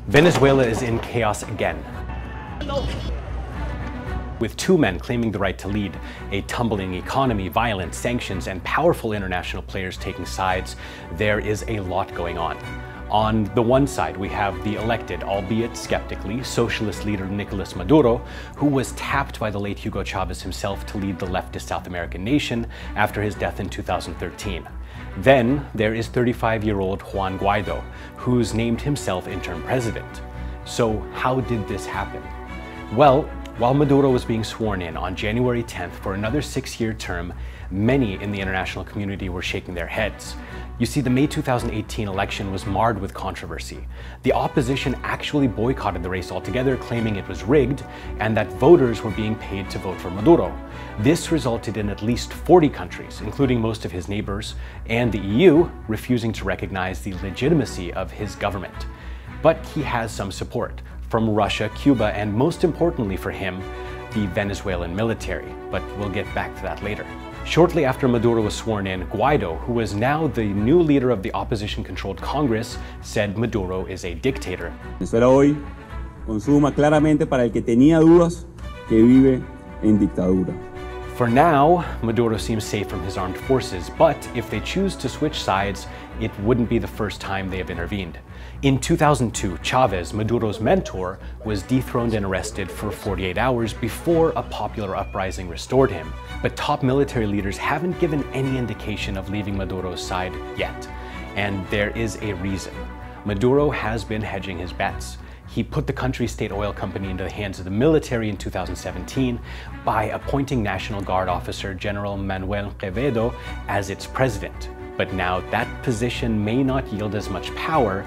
Venezuela is in chaos again, with two men claiming the right to lead, a tumbling economy, violence, sanctions, and powerful international players taking sides. There is a lot going on. On the one side, we have the elected, albeit skeptically, socialist leader Nicolas Maduro, who was tapped by the late Hugo Chavez himself to lead the leftist South American nation after his death in 2013. Then there is 35-year-old Juan Guaido, who's named himself interim president. So how did this happen? Well, while Maduro was being sworn in on January 10th for another 6-year term, many in the international community were shaking their heads. You see, the May 2018 election was marred with controversy. The opposition actually boycotted the race altogether, claiming it was rigged and that voters were being paid to vote for Maduro. This resulted in at least 40 countries, including most of his neighbors, and the EU refusing to recognize the legitimacy of his government. But he has some support from Russia, Cuba, and most importantly for him, the Venezuelan military. But we'll get back to that later. Shortly after Maduro was sworn in, Guaido, who is now the new leader of the opposition-controlled Congress, said Maduro is a dictator. Venezuela hoy consuma claramente para el que tenía dudas que vive en dictadura. For now, Maduro seems safe from his armed forces, but if they choose to switch sides, it wouldn't be the first time they have intervened. In 2002, Chavez, Maduro's mentor, was dethroned and arrested for 48 hours before a popular uprising restored him. But top military leaders haven't given any indication of leaving Maduro's side yet. And there is a reason. Maduro has been hedging his bets. He put the country's state oil company into the hands of the military in 2017 by appointing National Guard officer General Manuel Quevedo as its president. But now that position may not yield as much power.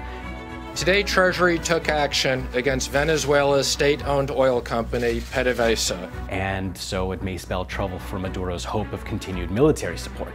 Today, Treasury took action against Venezuela's state-owned oil company, PDVSA. And so it may spell trouble for Maduro's hope of continued military support.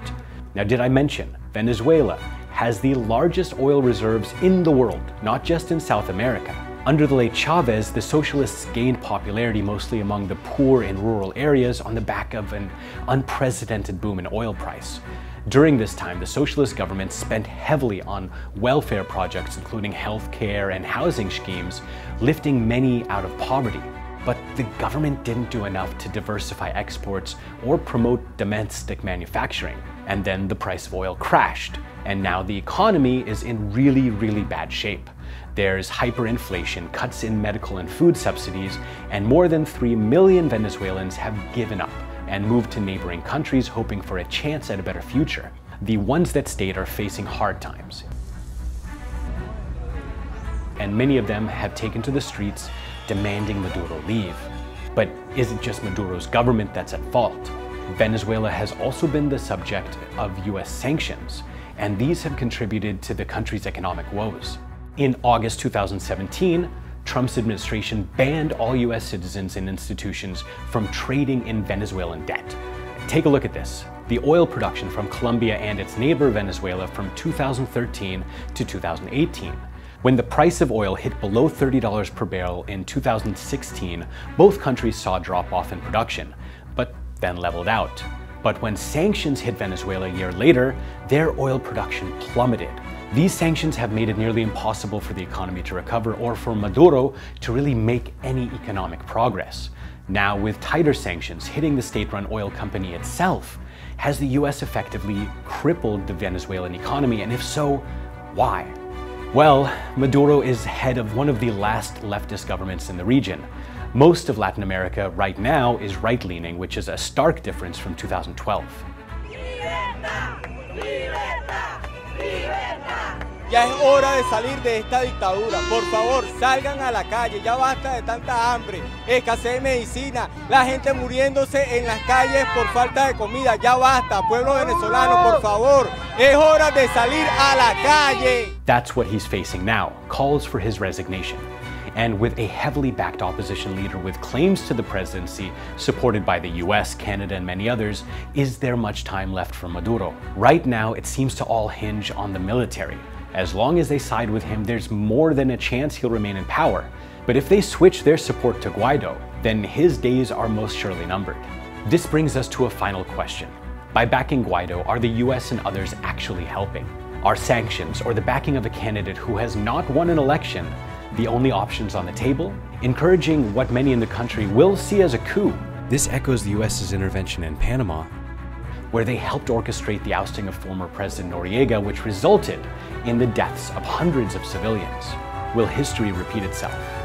Now, did I mention Venezuela has the largest oil reserves in the world, not just in South America? Under the late Chavez, the socialists gained popularity mostly among the poor in rural areas on the back of an unprecedented boom in oil price. During this time, the socialist government spent heavily on welfare projects, including healthcare and housing schemes, lifting many out of poverty. But the government didn't do enough to diversify exports or promote domestic manufacturing. And then the price of oil crashed, and now the economy is in really bad shape. There's hyperinflation, cuts in medical and food subsidies, and more than 3 million Venezuelans have given up and moved to neighboring countries hoping for a chance at a better future. The ones that stayed are facing hard times. And many of them have taken to the streets demanding Maduro leave. But is it just Maduro's government that's at fault? Venezuela has also been the subject of US sanctions, and these have contributed to the country's economic woes. In August 2017, Trump's administration banned all US citizens and institutions from trading in Venezuelan debt. Take a look at this. The oil production from Colombia and its neighbor Venezuela from 2013 to 2018. When the price of oil hit below $30 per barrel in 2016, both countries saw a drop off in production, but then leveled out. But when sanctions hit Venezuela a year later, their oil production plummeted. These sanctions have made it nearly impossible for the economy to recover or for Maduro to really make any economic progress. Now, with tighter sanctions hitting the state-run oil company itself, has the US effectively crippled the Venezuelan economy? And if so, why? Well, Maduro is head of one of the last leftist governments in the region. Most of Latin America right now is right-leaning, which is a stark difference from 2012. Ya es hora de salir de esta dictadura. Por favor, salgan a la calle. Ya basta de tanta hambre, escasez de medicina, la gente muriéndose en las calles por falta de comida. Ya basta, pueblo venezolano, por favor. Es hora de salir a la calle. That's what he's facing now. Calls for his resignation. And with a heavily backed opposition leader with claims to the presidency, supported by the US, Canada, and many others, is there much time left for Maduro? Right now, it seems to all hinge on the military. As long as they side with him, there's more than a chance he'll remain in power. But if they switch their support to Guaido, then his days are most surely numbered. This brings us to a final question. By backing Guaido, are the US and others actually helping? Are sanctions or the backing of a candidate who has not won an election the only options on the table, encouraging what many in the country will see as a coup. This echoes the US's intervention in Panama, where they helped orchestrate the ousting of former President Noriega, which resulted in the deaths of hundreds of civilians. Will history repeat itself?